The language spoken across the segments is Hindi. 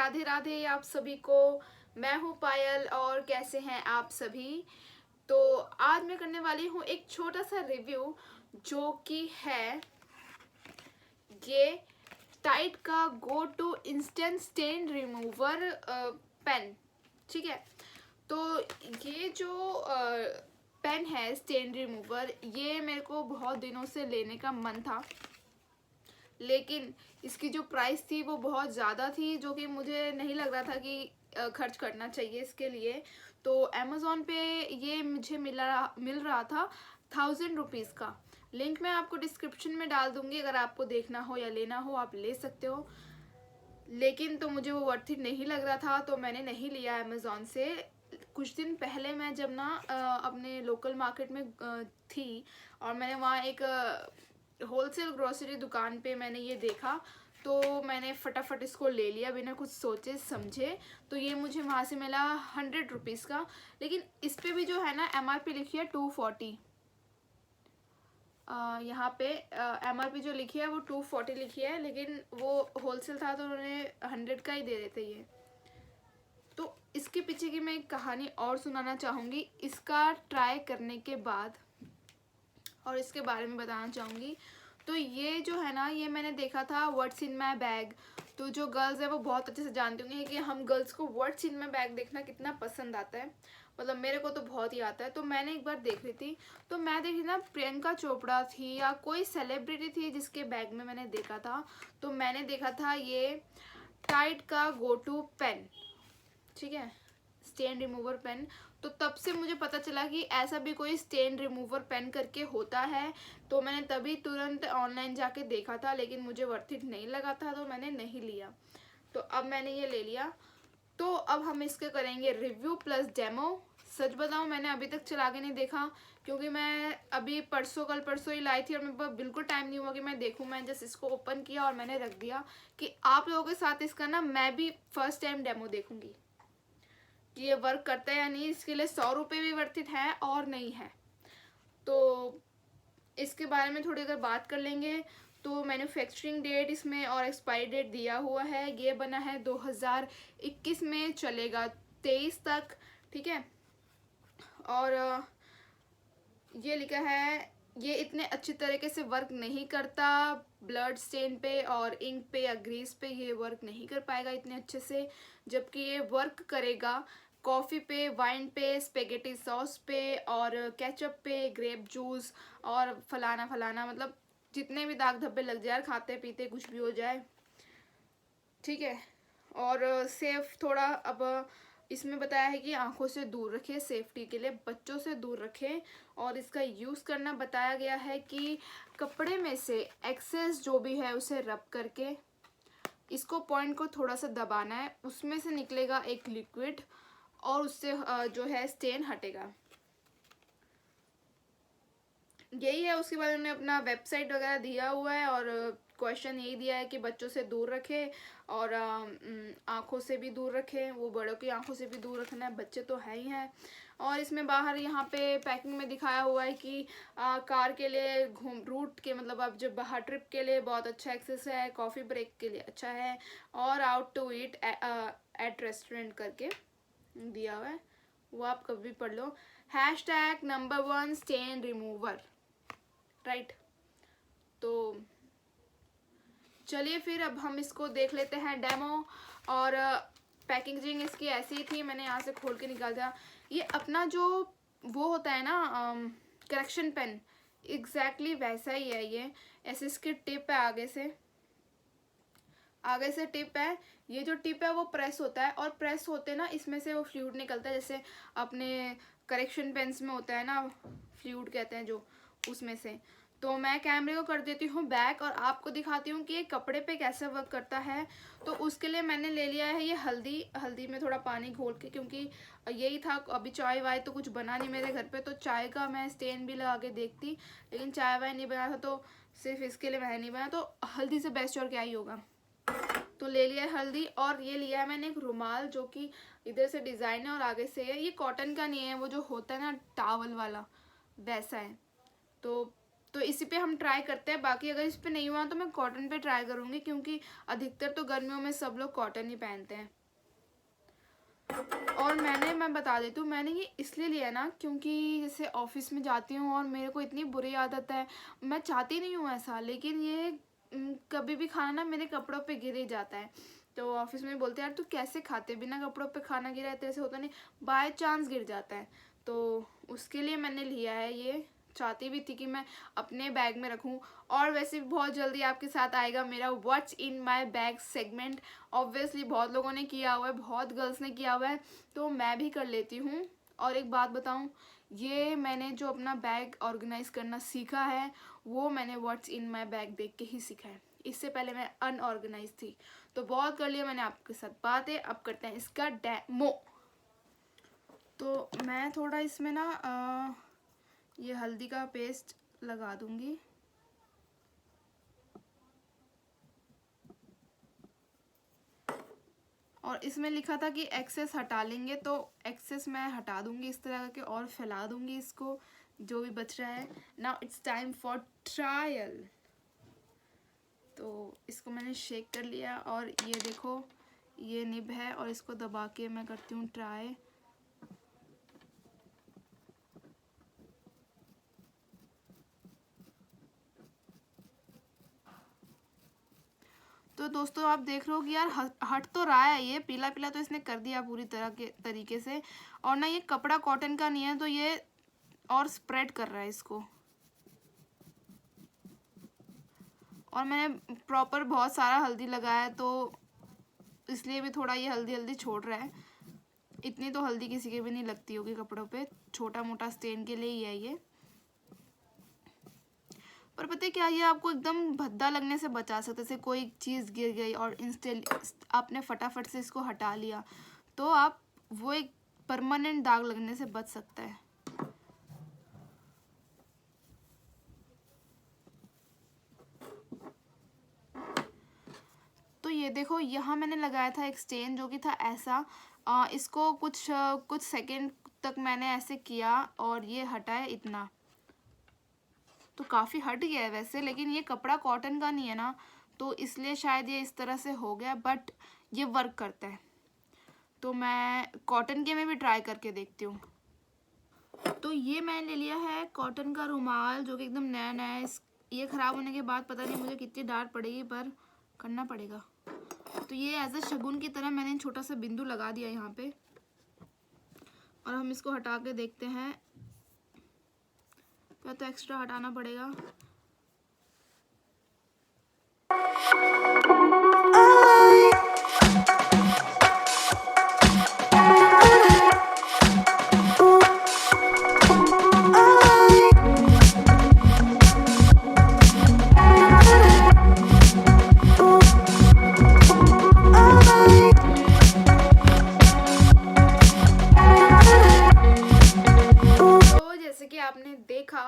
राधे राधे आप सभी को। मैं हूँ पायल और कैसे हैं आप सभी। तो आज मैं करने वाली हूँ एक छोटा सा रिव्यू जो कि है ये टाइड का go to instant stain remover pen. ठीक है, तो ये जो पेन है स्टेन रिमूवर, ये मेरे को बहुत दिनों से लेने का मन था, लेकिन इसकी जो प्राइस थी वो बहुत ज़्यादा थी, जो कि मुझे नहीं लग रहा था कि खर्च करना चाहिए इसके लिए। तो अमेज़ोन पे ये मुझे मिल रहा था 1000 रुपीज़ का। लिंक मैं आपको डिस्क्रिप्शन में डाल दूँगी, अगर आपको देखना हो या लेना हो आप ले सकते हो। लेकिन तो मुझे वो वर्थ इट नहीं लग रहा था, तो मैंने नहीं लिया अमेज़ोन से। कुछ दिन पहले मैं जब ना अपने लोकल मार्केट में थी और मैंने वहाँ एक होलसेल ग्रोसरी दुकान पे मैंने ये देखा, तो मैंने फटाफट इसको ले लिया बिना कुछ सोचे समझे। तो ये मुझे वहाँ से मिला 100 रुपीज़ का। लेकिन इस पर भी जो है ना MRP लिखी है 240। यहाँ पे MRP जो लिखी है वो 240 लिखी है, लेकिन वो होलसेल था तो उन्होंने 100 का ही दे देते ये। तो इसके पीछे की मैं एक कहानी और सुनाना चाहूँगी इसका ट्राई करने के बाद, और इसके बारे में बताना चाहूँगी। तो ये जो है ना, ये मैंने देखा था व्हाट्स इन माई बैग। तो जो गर्ल्स है वो बहुत अच्छे से जानती होंगी कि हम गर्ल्स को व्हाट्स इन माई बैग देखना कितना पसंद आता है। मतलब मेरे को तो बहुत ही आता है। तो मैंने एक बार देख रही थी, तो मैं देखी ना प्रियंका चोपड़ा थी या कोई सेलिब्रिटी थी जिसके बैग में मैंने देखा था। तो मैंने देखा था ये टाइड का गो टू पेन, ठीक है, स्टेन रिमूवर पेन। तो तब से मुझे पता चला कि ऐसा भी कोई स्टेन रिमूवर पेन करके होता है। तो मैंने तभी तुरंत ऑनलाइन जाके देखा था, लेकिन मुझे वर्थ इट नहीं लगा था तो मैंने नहीं लिया। तो अब मैंने ये ले लिया। तो अब हम इसके करेंगे रिव्यू प्लस डेमो। सच बताऊं, मैंने अभी तक चला के नहीं देखा, क्योंकि मैं अभी कल परसों ही लाई थी और मेरे पास बिल्कुल टाइम नहीं हुआ कि मैं देखूं। मैं जस्ट इसको ओपन किया और मैंने रख दिया कि आप लोगों के साथ इसका ना मैं भी फर्स्ट टाइम डेमो देखूंगी कि ये वर्क करता है या नहीं। इसके लिए 100 रुपये भी वर्थ इट है और नहीं है। तो इसके बारे में थोड़ी अगर बात कर लेंगे, तो मैन्युफैक्चरिंग डेट इसमें और एक्सपायरी डेट दिया हुआ है। ये बना है 2021 में, चलेगा 23 तक, ठीक है। और ये लिखा है ये इतने अच्छी तरीके से वर्क नहीं करता ब्लड स्टेन पे और इंक पे या ग्रीस पे, ये वर्क नहीं कर पाएगा इतने अच्छे से। जबकि ये वर्क करेगा कॉफ़ी पे, वाइन पे, स्पेगेटी सॉस पे और केचप पे, ग्रेप जूस और फलाना फलाना, मतलब जितने भी दाग धब्बे लग जाए, खाते पीते कुछ भी हो जाए, ठीक है। और सेफ थोड़ा, अब इसमें बताया है कि आंखों से दूर रखें, सेफ्टी के लिए बच्चों से दूर रखें। और इसका यूज़ करना बताया गया है कि कपड़े में से एक्सेस जो भी है उसे रब करके इसको पॉइंट को थोड़ा सा दबाना है, उसमें से निकलेगा एक लिक्विड और उससे जो है स्टेन हटेगा। यही है। उसके बाद उन्होंने अपना वेबसाइट वगैरह दिया हुआ है और क्वेश्चन यही दिया है कि बच्चों से दूर रखें और आँखों से भी दूर रखें। वो बड़ों की आँखों से भी दूर रखना है, बच्चे तो है ही हैं। और इसमें बाहर यहाँ पे पैकिंग में दिखाया हुआ है कि कार के लिए, घूम रूट के, मतलब आप जब बाहर ट्रिप के लिए बहुत अच्छा एक्सेस है, कॉफ़ी ब्रेक के लिए अच्छा है, और out to eat at restaurant करके दिया हुआ है, वो आप कभी भी पढ़ लो। #1 स्टेन रिमूवर, राइट। तो चलिए फिर अब हम इसको देख लेते हैं डेमो। और पैकेजिंग इसकी ऐसी ही थी, मैंने यहाँ से खोल के निकाल दिया। ये अपना जो वो होता है ना करेक्शन पेन, एग्जैक्टली वैसा ही है ये। ऐसे इसकी टिप है, आगे से टिप है। ये जो टिप है वो प्रेस होता है, और प्रेस होते ना इसमें से वो फ्लूइड निकलता है, जैसे अपने करेक्शन पेन्स में होता है ना, फ्लूइड कहते हैं जो, उसमें से। तो मैं कैमरे को कर देती हूँ बैक और आपको दिखाती हूँ कि ये कपड़े पे कैसे वर्क करता है। तो उसके लिए मैंने ले लिया है ये हल्दी में थोड़ा पानी घोल के, क्योंकि यही था, अभी चाय वाय तो कुछ बना नहीं मेरे घर पे, तो चाय का मैं स्टेन भी लगा के देखती, लेकिन चाय वाय नहीं बना था, तो सिर्फ इसके लिए मैंने नहीं बना। तो हल्दी से बेस्ट और क्या ही होगा। तो ले लिया है हल्दी, और ये लिया है मैंने एक रुमाल जो कि इधर से डिज़ाइन है और आगे से है। ये कॉटन का नहीं है, वो जो होता है ना टावल वाला, वैसा है। तो तो इसी पे हम ट्राई करते हैं। बाकी अगर इस पे नहीं हुआ तो मैं कॉटन पे ट्राई करूँगी, क्योंकि अधिकतर तो गर्मियों में सब लोग कॉटन ही पहनते हैं। और मैं बता देती हूँ, मैंने ये इसलिए लिया ना क्योंकि जैसे ऑफिस में जाती हूँ और मेरे को इतनी बुरी आदत है, मैं चाहती नहीं हूँ ऐसा, लेकिन ये कभी भी खाना ना मेरे कपड़ों पे गिर ही जाता है। तो ऑफिस में बोलते हैं यार तू कैसे खाते, बिना कपड़ों पे खाना गिरा है तेरे से होता नहीं, बाय चांस गिर जाता है। तो उसके लिए मैंने लिया है ये, चाहती भी थी कि मैं अपने बैग में रखूं। और वैसे भी बहुत जल्दी आपके साथ आएगा मेरा what's in my bag segment. Obviously बहुत लोगों ने किया हुआ है, बहुत गर्ल्स ने किया हुआ है, तो मैं भी कर लेती हूँ। और एक बात बताऊँ, ये मैंने जो अपना बैग ऑर्गेनाइज करना सीखा है वो मैंने व्हाट्स इन माय बैग देख के ही सीखा है। इससे पहले मैं अनऑर्गेनाइज थी। तो बहुत कर लिया मैंने आपके साथ बातें, अब करते हैं इसका डेमो। तो मैं थोड़ा इसमें ना ये हल्दी का पेस्ट लगा दूंगी। और इसमें लिखा था कि एक्सेस हटा लेंगे, तो एक्सेस मैं हटा दूंगी इस तरह के और फैला दूंगी इसको जो भी बच रहा है। Now it's time for trial. तो इसको मैंने शेक कर लिया और ये देखो ये निब है और इसको दबा के मैं करती हूँ ट्राई। तो दोस्तों आप देख रहे हो कि यार हट तो रहा है, ये पीला पीला तो इसने कर दिया पूरी तरह के तरीके से। और ना ये कपड़ा कॉटन का नहीं है, तो ये और स्प्रेड कर रहा है इसको। और मैंने प्रॉपर बहुत सारा हल्दी लगाया है, तो इसलिए भी थोड़ा ये हल्दी हल्दी छोड़ रहा है। इतनी तो हल्दी किसी के भी नहीं लगती होगी कपड़ों पे, छोटा मोटा स्टेन के लिए ही है ये। पर पता है क्या, ये आपको एकदम भद्दा लगने से बचा सकते। जैसे कोई चीज़ गिर गई और इंस्टेंट आपने फटाफट से इसको हटा लिया, तो आप वो एक परमानेंट दाग लगने से बच सकता है। तो ये देखो यहाँ मैंने लगाया था एक स्टेन जो कि था ऐसा। इसको कुछ सेकंड तक मैंने ऐसे किया और ये हटा है इतना, तो काफ़ी हट गया है वैसे, लेकिन ये कपड़ा कॉटन का नहीं है ना, तो इसलिए शायद ये इस तरह से हो गया, बट ये वर्क करता है। तो मैं कॉटन के में भी ट्राई करके देखती हूँ। तो ये मैंने ले लिया है कॉटन का रुमाल जो कि एकदम नया नया है। ये ख़राब होने के बाद पता नहीं मुझे कितनी डांट पड़ेगी, पर करना पड़ेगा। तो ये एज अ शगुन की तरह मैंने छोटा सा बिंदु लगा दिया यहाँ पे, और हम इसको हटा के देखते हैं। क्या तो एक्स्ट्रा हटाना पड़ेगा। तो जैसे कि आपने देखा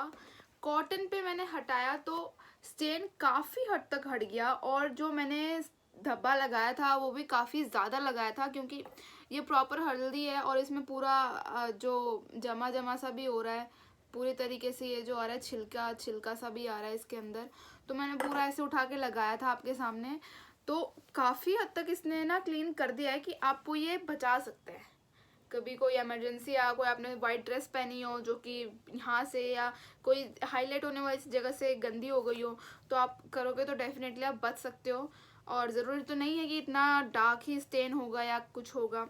कॉटन पे मैंने हटाया तो स्टेन काफ़ी हद तक हट गया, और जो मैंने धब्बा लगाया था वो भी काफ़ी ज़्यादा लगाया था, क्योंकि ये प्रॉपर हल्दी है और इसमें पूरा जो जमा जमा सा भी हो रहा है पूरी तरीके से। ये जो आ रहा है छिलका छिलका सा भी आ रहा है इसके अंदर, तो मैंने पूरा ऐसे उठा के लगाया था आपके सामने। तो काफ़ी हद तक इसने ना क्लीन कर दिया है कि आपको ये बचा सकते हैं। कभी कोई इमरजेंसी आ, कोई आपने वाइट ड्रेस पहनी हो जो कि यहाँ से या कोई हाईलाइट होने वाली जगह से गंदी हो गई हो, तो आप करोगे तो डेफिनेटली आप बच सकते हो। और ज़रूरी तो नहीं है कि इतना डार्क ही स्टेन होगा या कुछ होगा,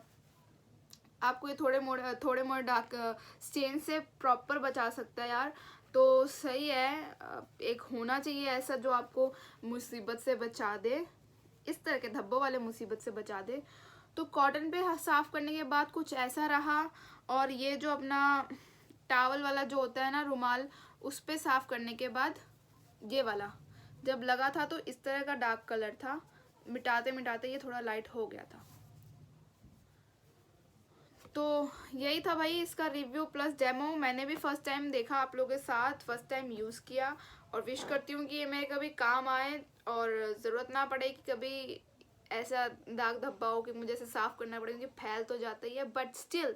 आपको ये थोड़े मोड़े डार्क स्टेन से प्रॉपर बचा सकता है यार। तो सही है, एक होना चाहिए ऐसा जो आपको मुसीबत से बचा दे, इस तरह के धब्बों वाले मुसीबत से बचा दे। तो कॉटन पे साफ़ करने के बाद कुछ ऐसा रहा। और ये जो अपना टावल वाला जो होता है ना रुमाल, उस पे साफ़ करने के बाद ये वाला जब लगा था तो इस तरह का डार्क कलर था, मिटाते मिटाते ये थोड़ा लाइट हो गया था। तो यही था भाई इसका रिव्यू प्लस डेमो। मैंने भी फर्स्ट टाइम देखा आप लोगों के साथ, फर्स्ट टाइम यूज़ किया, और विश करती हूँ कि ये मेरे कभी काम आए और ज़रूरत ना पड़े कि कभी ऐसा दाग धब्बा हो कि मुझे ऐसे साफ़ करना पड़े, क्योंकि फैल तो जाता ही है, बट स्टिल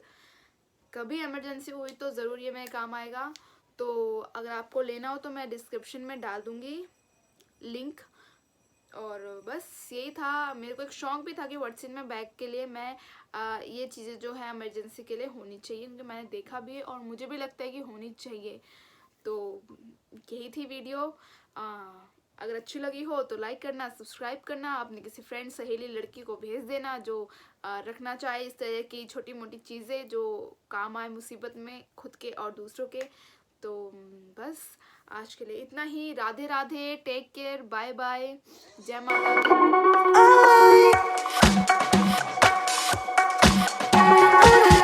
कभी इमरजेंसी हुई तो ज़रूर ये मेरे काम आएगा। तो अगर आपको लेना हो तो मैं डिस्क्रिप्शन में डाल दूँगी लिंक। और बस यही था, मेरे को एक शौक भी था कि व्हाट्सएप में बैग के लिए मैं ये चीज़ें जो है इमरजेंसी के लिए होनी चाहिए, क्योंकि मैंने देखा भी है और मुझे भी लगता है कि होनी चाहिए। तो यही थी वीडियो। अगर अच्छी लगी हो तो लाइक करना, सब्सक्राइब करना, अपने किसी फ्रेंड, सहेली, लड़की को भेज देना जो रखना चाहे इस तरह की छोटी मोटी चीज़ें जो काम आए मुसीबत में, खुद के और दूसरों के। तो बस आज के लिए इतना ही। Radhe Radhe, take care, bye bye, जय माता दी।